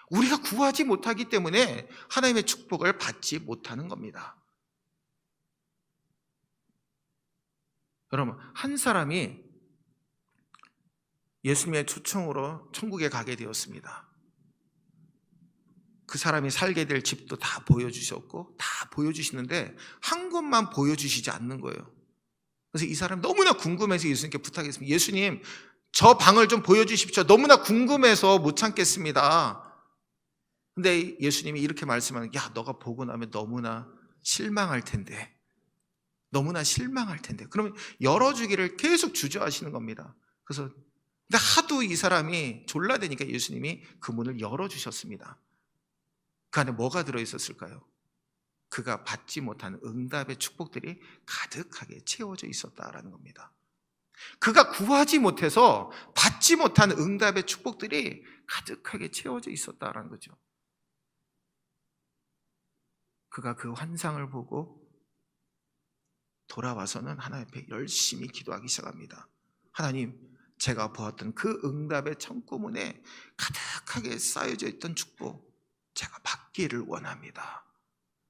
Speaker 1: 우리가 구하지 못하기 때문에 하나님의 축복을 받지 못하는 겁니다. 여러분, 한 사람이 예수님의 초청으로 천국에 가게 되었습니다. 그 사람이 살게 될 집도 다 보여주셨고 다 보여주시는데 한 곳만 보여주시지 않는 거예요. 그래서 이 사람이 너무나 궁금해서 예수님께 부탁했습니다. 예수님, 저 방을 좀 보여주십시오. 너무나 궁금해서 못 참겠습니다. 근데 예수님이 이렇게 말씀하는, 야, 너가 보고 나면 너무나 실망할 텐데. 너무나 실망할 텐데. 그러면 열어주기를 계속 주저하시는 겁니다. 그래서 근데 하도 이 사람이 졸라대니까 예수님이 그 문을 열어주셨습니다. 그 안에 뭐가 들어있었을까요? 그가 받지 못한 응답의 축복들이 가득하게 채워져 있었다라는 겁니다. 그가 구하지 못해서 받지 못한 응답의 축복들이 가득하게 채워져 있었다라는 거죠. 그가 그 환상을 보고 돌아와서는 하나님 앞에 열심히 기도하기 시작합니다. 하나님, 제가 보았던 그 응답의 창고문에 가득하게 쌓여져 있던 축복 제가 받기를 원합니다.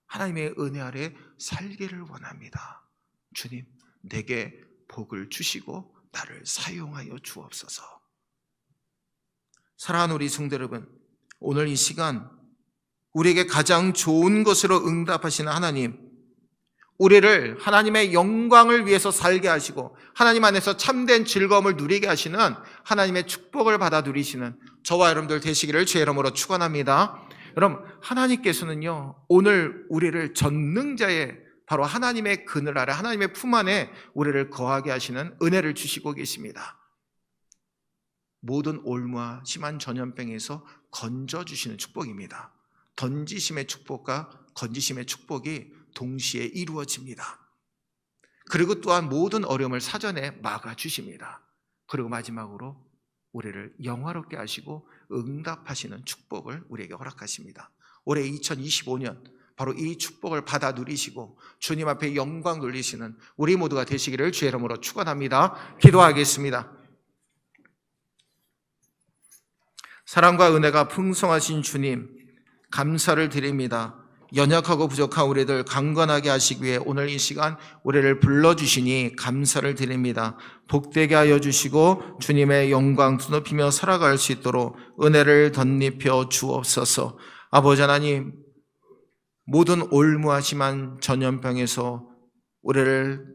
Speaker 1: 하나님의 은혜 아래 살기를 원합니다. 주님, 내게 복을 주시고 나를 사용하여 주옵소서. 사랑하는 우리 성도 여러분, 오늘 이 시간 우리에게 가장 좋은 것으로 응답하시는 하나님, 우리를 하나님의 영광을 위해서 살게 하시고 하나님 안에서 참된 즐거움을 누리게 하시는 하나님의 축복을 받아 누리시는 저와 여러분들 되시기를 주의 이름으로 축원합니다. 여러분, 하나님께서는요, 오늘 우리를 전능자의 바로 하나님의 그늘 아래, 하나님의 품 안에 우리를 거하게 하시는 은혜를 주시고 계십니다. 모든 올무와 심한 전염병에서 건져주시는 축복입니다. 던지심의 축복과 건지심의 축복이 동시에 이루어집니다. 그리고 또한 모든 어려움을 사전에 막아주십니다. 그리고 마지막으로 우리를 영화롭게 하시고 응답하시는 축복을 우리에게 허락하십니다. 올해 2025년 바로 이 축복을 받아 누리시고 주님 앞에 영광 돌리시는 우리 모두가 되시기를 주의 이름으로 축원합니다. 기도하겠습니다. 사랑과 은혜가 풍성하신 주님, 감사를 드립니다. 연약하고 부족한 우리들 강건하게 하시기 위해 오늘 이 시간 우리를 불러주시니 감사를 드립니다. 복되게 하여 주시고 주님의 영광 드높이며 살아갈 수 있도록 은혜를 덧입혀 주옵소서. 아버지 하나님, 모든 올무하심한 전염병에서 우리를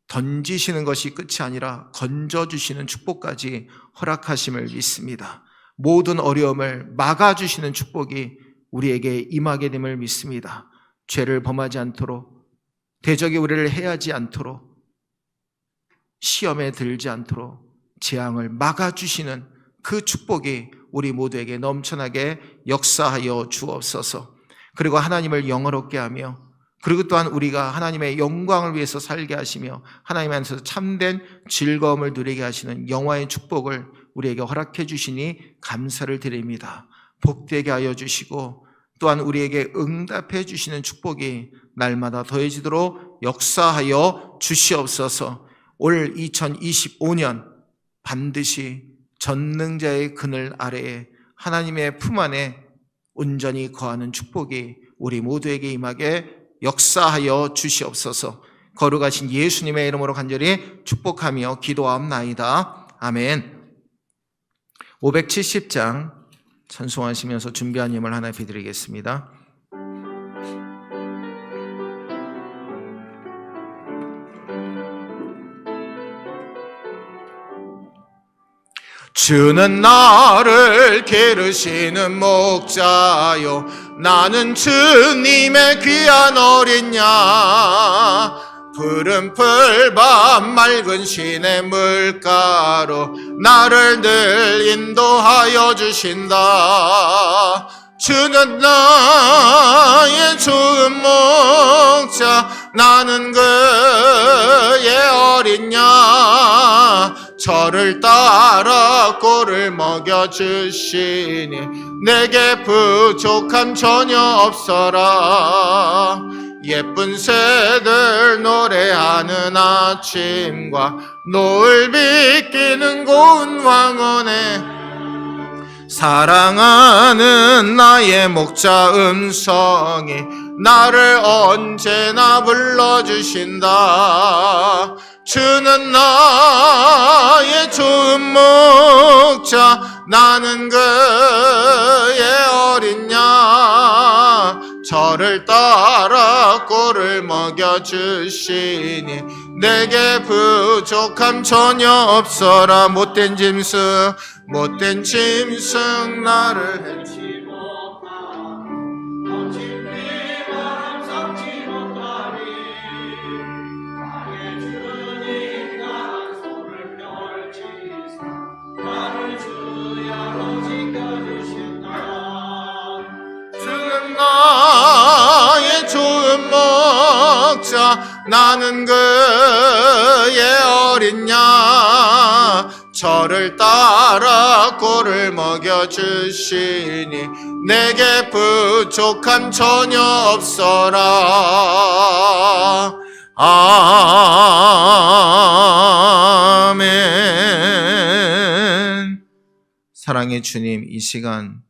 Speaker 1: 던지시는 것이 끝이 아니라 건져주시는 축복까지 허락하심을 믿습니다. 모든 어려움을 막아주시는 축복이 우리에게 임하게 됨을 믿습니다. 죄를 범하지 않도록, 대적이 우리를 해하지 않도록, 시험에 들지 않도록 재앙을 막아주시는 그 축복이 우리 모두에게 넘쳐나게 역사하여 주옵소서. 그리고 하나님을 영화롭게 하며, 그리고 또한 우리가 하나님의 영광을 위해서 살게 하시며 하나님 안에서 참된 즐거움을 누리게 하시는 영화의 축복을 우리에게 허락해 주시니 감사를 드립니다. 복되게 하여 주시고 또한 우리에게 응답해 주시는 축복이 날마다 더해지도록 역사하여 주시옵소서. 올 2025년 반드시 전능자의 그늘 아래에 하나님의 품 안에 온전히 거하는 축복이 우리 모두에게 임하게 역사하여 주시옵소서. 거룩하신 예수님의 이름으로 간절히 축복하며 기도하옵나이다. 아멘. 570장 찬송하시면서 준비한 예물 하나 드리겠습니다. 주는 나를 기르시는 목자요, 나는 주님의 귀한 어린 양. 푸른 풀밭 맑은 시내 물가로 나를 늘 인도하여 주신다. 주는 나의 좋은 목자, 나는 그의 어린 양. 저를 따라 꼴을 먹여주시니 내게 부족함 전혀 없어라. 예쁜 새들 노래하는 아침과 노을 비끼는 고운 황혼에 사랑하는 나의 목자 음성이 나를 언제나 불러주신다. 주는 나의 좋은 목자, 나는 그의 어린 양. 저를 따라 꼴을 먹여주시니 내게 부족함 전혀 없어라. 못된 짐승 나를 해치 나의 좋은 목자, 나는 그의 어린 양. 저를 따라 꼴을 먹여주시니 내게 부족함 전혀 없어라. 아멘. 사랑의 주님, 이 시간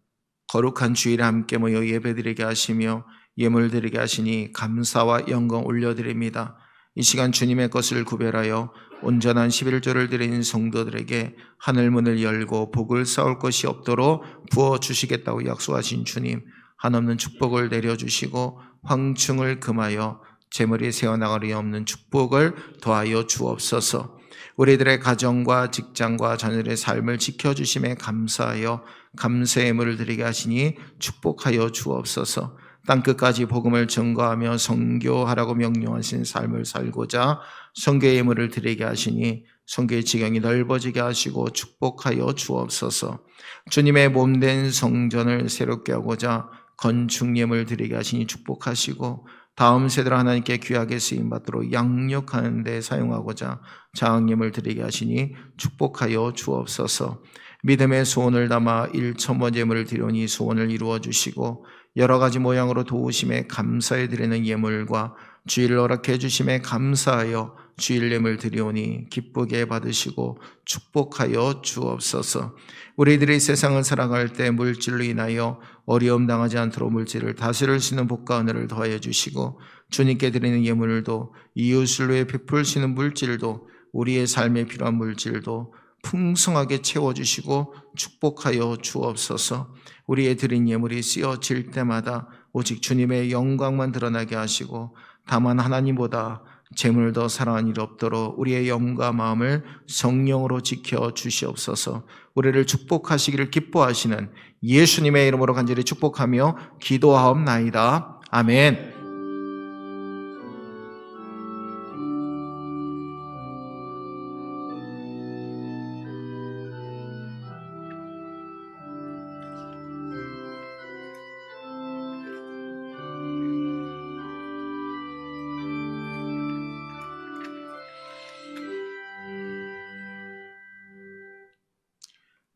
Speaker 1: 거룩한 주일에 함께 모여 예배드리게 하시며 예물 드리게 하시니 감사와 영광 올려드립니다. 이 시간 주님의 것을 구별하여 온전한 11조를 드린 성도들에게 하늘문을 열고 복을 쌓을 것이 없도록 부어주시겠다고 약속하신 주님, 한없는 축복을 내려주시고 황충을 금하여 재물이 새어나가리 없는 축복을 더하여 주옵소서. 우리들의 가정과 직장과 자녀들의 삶을 지켜주심에 감사하여 감사의 예물을 드리게 하시니 축복하여 주옵소서. 땅끝까지 복음을 증거하며 선교하라고 명령하신 삶을 살고자 선교의 예물을 드리게 하시니 선교의 지경이 넓어지게 하시고 축복하여 주옵소서. 주님의 몸된 성전을 새롭게 하고자 건축 예물 드리게 하시니 축복하시고 다음 세대로 하나님께 귀하게 쓰임받도록 양육하는 데 사용하고자 장예물 드리게 하시니 축복하여 주옵소서. 믿음의 소원을 담아 1,000번 예물을 드리니 소원을 이루어 주시고 여러 가지 모양으로 도우심에 감사해 드리는 예물과 주일을 허락해 주심에 감사하여 주일 예물 드리오니 기쁘게 받으시고 축복하여 주옵소서. 우리들이 세상을 살아갈 때 물질로 인하여 어려움 당하지 않도록 물질을 다스릴 수 있는 복과 은혜를 더하여 주시고 주님께 드리는 예물도 이웃을 위해 베풀시는 물질도 우리의 삶에 필요한 물질도 풍성하게 채워주시고 축복하여 주옵소서. 우리의 드린 예물이 쓰여질 때마다 오직 주님의 영광만 드러나게 하시고 다만 하나님보다 재물을 더 사랑하는 일이 없도록 우리의 영과 마음을 성령으로 지켜 주시옵소서. 우리를 축복하시기를 기뻐하시는 예수님의 이름으로 간절히 축복하며 기도하옵나이다. 아멘.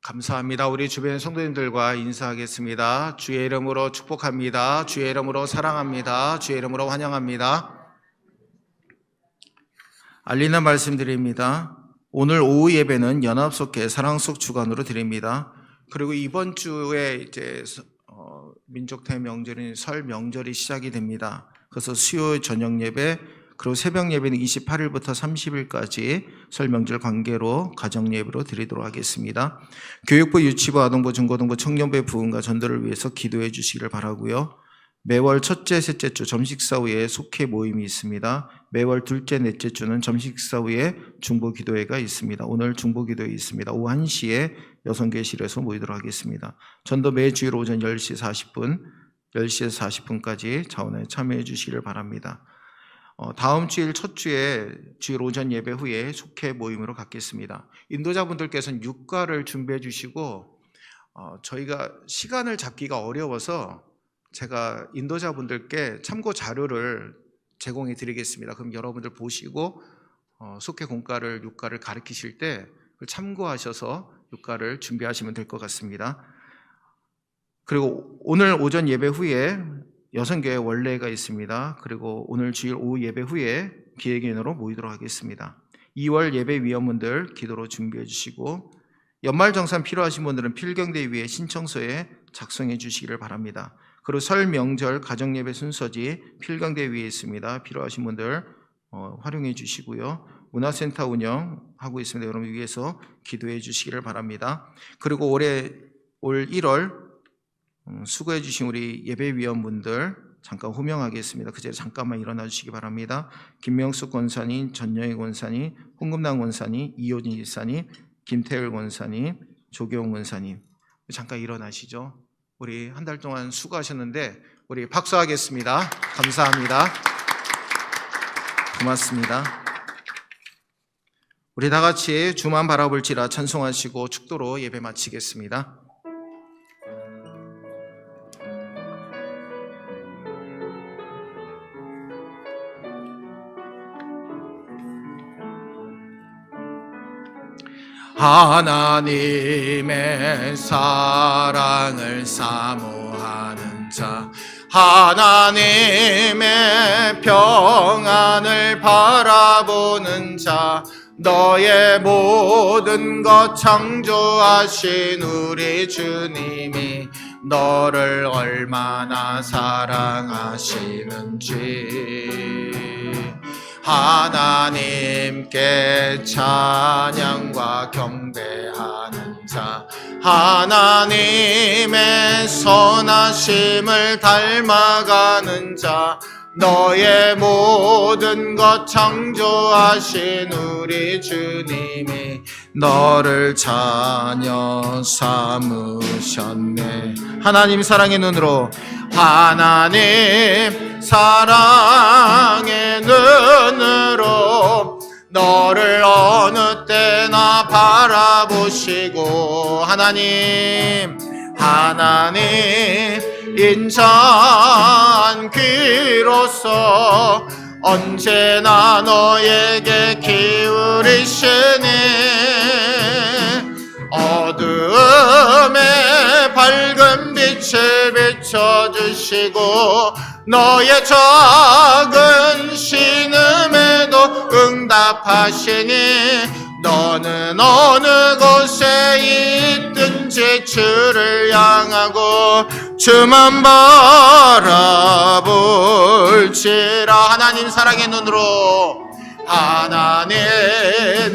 Speaker 1: 감사합니다. 우리 주변 성도님들과 인사하겠습니다. 주의 이름으로 축복합니다. 주의 이름으로 사랑합니다. 주의 이름으로 환영합니다. 알리는 말씀드립니다. 오늘 오후 예배는 연합속회 사랑속 주간으로 드립니다. 그리고 이번 주에 이제 민족 대명절인 설 명절이 시작이 됩니다. 그래서 수요일 저녁 예배, 그리고 새벽 예배는 28일부터 30일까지 설 명절 관계로 가정 예배로 드리도록 하겠습니다. 교육부, 유치부, 아동부, 중고등부, 청년부의 부흥과 전도를 위해서 기도해 주시기를 바라고요. 매월 첫째, 셋째 주 점식사 후에 속회 모임이 있습니다. 매월 둘째, 넷째 주는 점식사 후에 중보기도회가 있습니다. 오늘 중보기도회 있습니다. 오후 1시에 여성교회실에서 모이도록 하겠습니다. 전도 매주일 오전 10시 40분, 10시에서 40분까지 자원에 참여해 주시기를 바랍니다. 다음 주일 첫 주에 주일 오전 예배 후에 속회 모임으로 갖겠습니다. 인도자분들께서는 육가를 준비해 주시고 저희가 시간을 잡기가 어려워서 제가 인도자분들께 참고 자료를 제공해 드리겠습니다. 그럼 여러분들 보시고 속회 공과를 육가를 가르치실 때 참고하셔서 육가를 준비하시면 될 것 같습니다. 그리고 오늘 오전 예배 후에 여성교회 원례가 있습니다. 그리고 오늘 주일 오후 예배 후에 기획인으로 모이도록 하겠습니다. 2월 예배 위원분들 기도로 준비해 주시고 연말정산 필요하신 분들은 필경대 위에 신청서에 작성해 주시기를 바랍니다. 그리고 설 명절 가정예배 순서지 필경대 위에 있습니다. 필요하신 분들 활용해 주시고요. 문화센터 운영하고 있습니다. 여러분 위해서 기도해 주시기를 바랍니다. 그리고 올 1월 수고해 주신 우리 예배위원분들 잠깐 호명하겠습니다. 그 자리에 잠깐만 일어나 주시기 바랍니다. 김명숙 권사님, 전영희 권사님, 홍금남 권사님, 이효진 집사님, 김태일 권사님, 조경 권사님 잠깐 일어나시죠. 우리 한 달 동안 수고하셨는데 우리 박수하겠습니다. 감사합니다. 고맙습니다. 우리 다 같이 주만 바라볼지라 찬송하시고 축도로 예배 마치겠습니다. 하나님의 사랑을 사모하는 자, 하나님의 평안을 바라보는 자, 너의 모든 것 창조하신 우리 주님이 너를 얼마나 사랑하시는지 하나님께 찬양과 경배하는 자, 하나님의 선하심을 닮아가는 자, 너의 모든 것 창조하신 우리 주님이 너를 자녀 삼으셨네. 하나님 사랑의 눈으로, 하나님 사랑의 눈으로 너를 어느 때나 바라보시고, 하나님 인자한 귀로서 언제나 너에게 기울이시니 어두움에 밝은 빛을 비춰주시고 너의 작은 신음에도 응답하시니 너는 어느 곳에 있든지 주를 향하고 주만 바라볼지라. 하나님 사랑의 눈으로, 하나님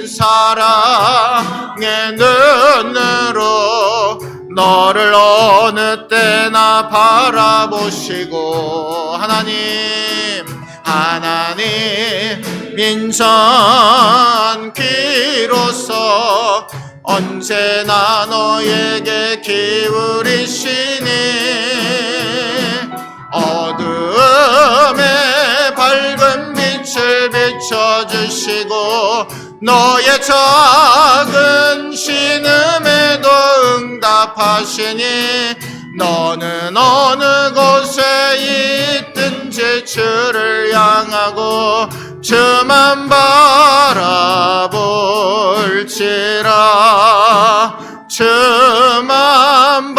Speaker 1: 사랑의 눈으로 너를 어느 때나 바라보시고, 하나님 인자한 귀로서 언제나 너에게 기울이시니 어두움에 밝은 빛을 비춰주시고 너의 작은 신음에도 응답하시니 너는 어느 곳에 있든지 주를 향하고 주만 바라볼지라. 주만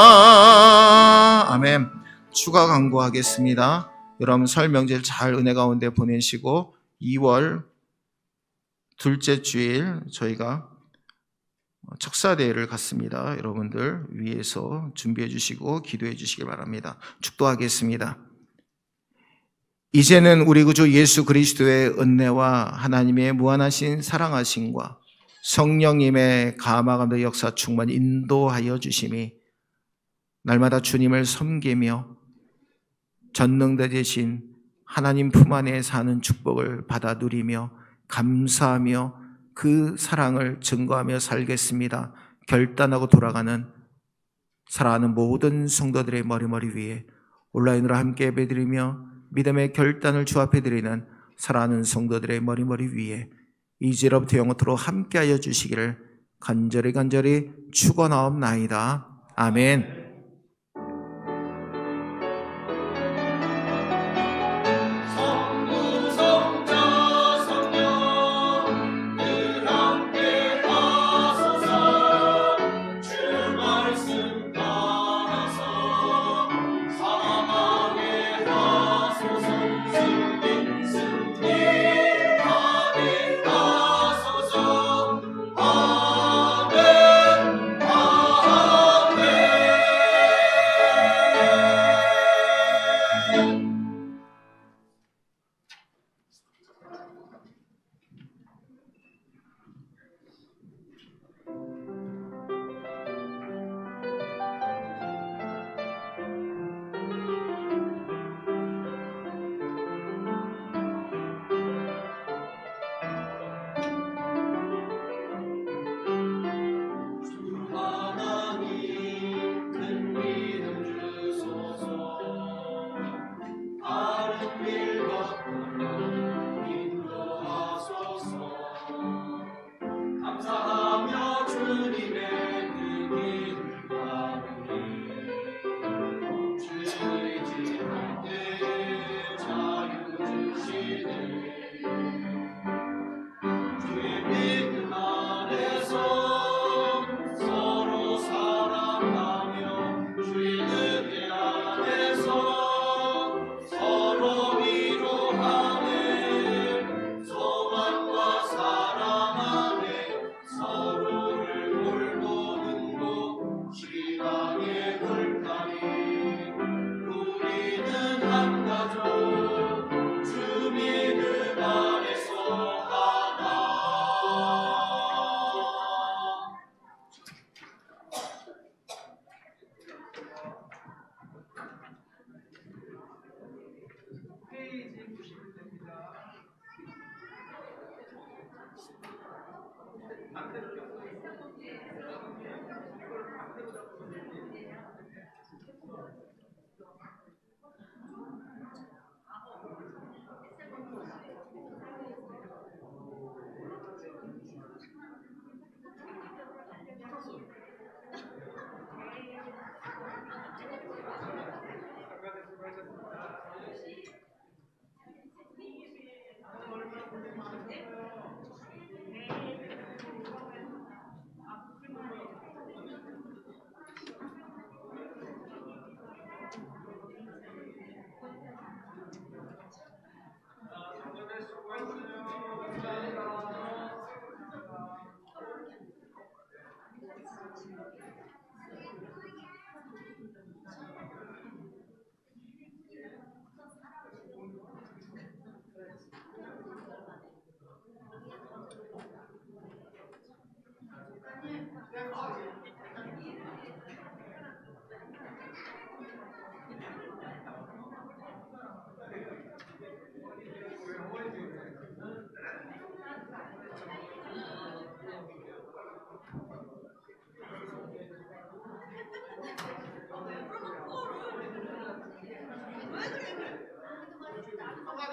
Speaker 1: 바라볼지라. 아멘. 추가 광고하겠습니다. 여러분 설 명절 잘 은혜 가운데 보내시고 2월 둘째 주일 저희가 척사대회를 갖습니다. 여러분들 위에서 준비해 주시고 기도해 주시길 바랍니다. 축도하겠습니다. 이제는 우리 구주 예수 그리스도의 은혜와 하나님의 무한하신 사랑하심과 성령님의 감화감도 역사 충만히 인도하여 주심이 날마다 주님을 섬기며 전능자 되신 하나님 품 안에 사는 축복을 받아 누리며 감사하며 그 사랑을 증거하며 살겠습니다. 결단하고 돌아가는 사랑하는 모든 성도들의 머리머리 위에 온라인으로 함께 예배드리며 믿음의 결단을 주 앞에 드리는 사랑하는 성도들의 머리머리 위에 이제로부터 영원토록 함께하여 주시기를 간절히 축원하옵나이다. 아멘.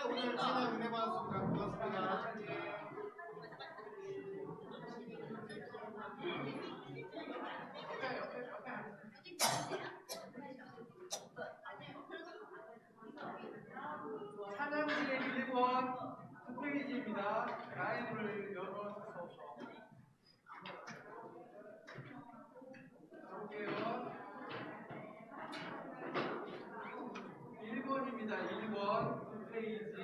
Speaker 2: 오늘 진행 은혜 받았습니다. 고맙습니다. 찬양지의 1번 홈페이지입니다. 라이브를 열어주셔서 볼게요. 1번입니다. 1번 홈페이지.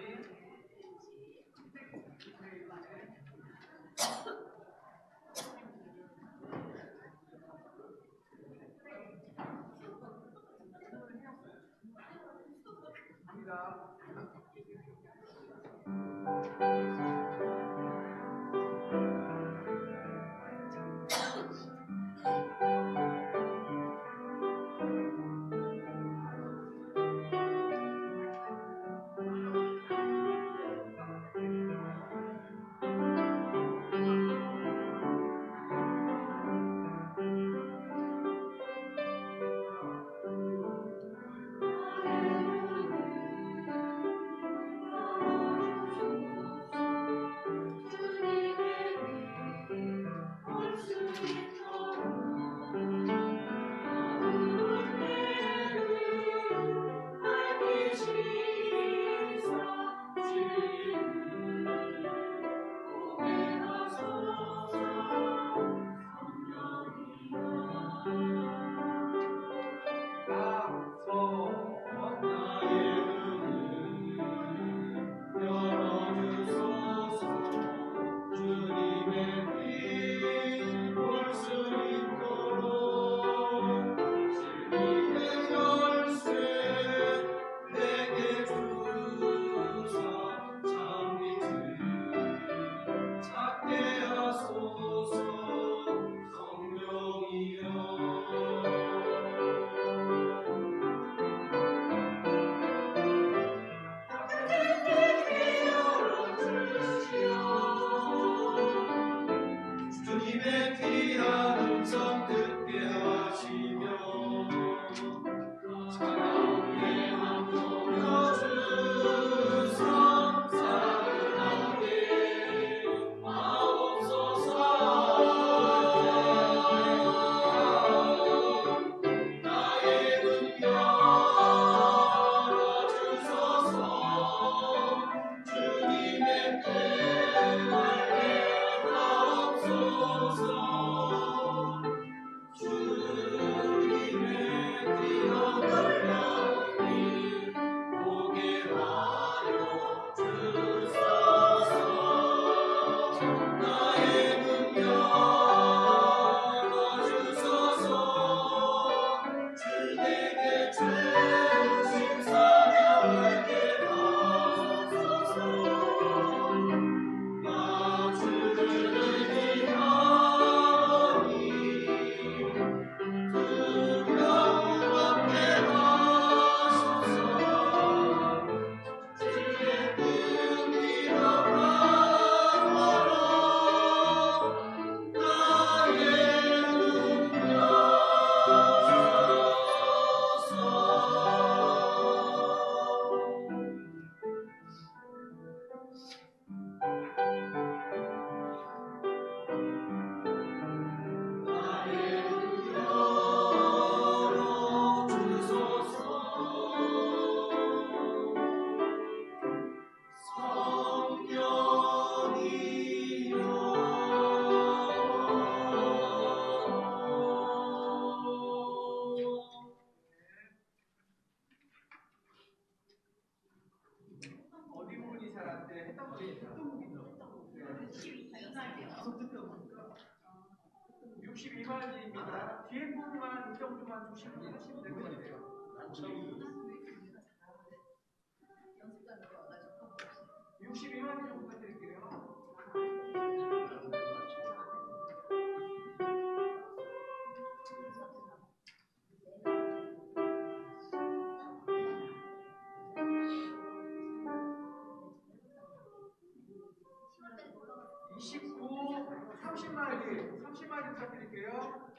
Speaker 2: 어디 부분이 잘 안 돼? 했던 분이 있죠? 62마디입니다. 뒤에 부분만 일정 좀만 주시면 하시면 될 것 같아요. 62마디 좀 부탁드릴게요. 29, 30마디 부탁드릴게요.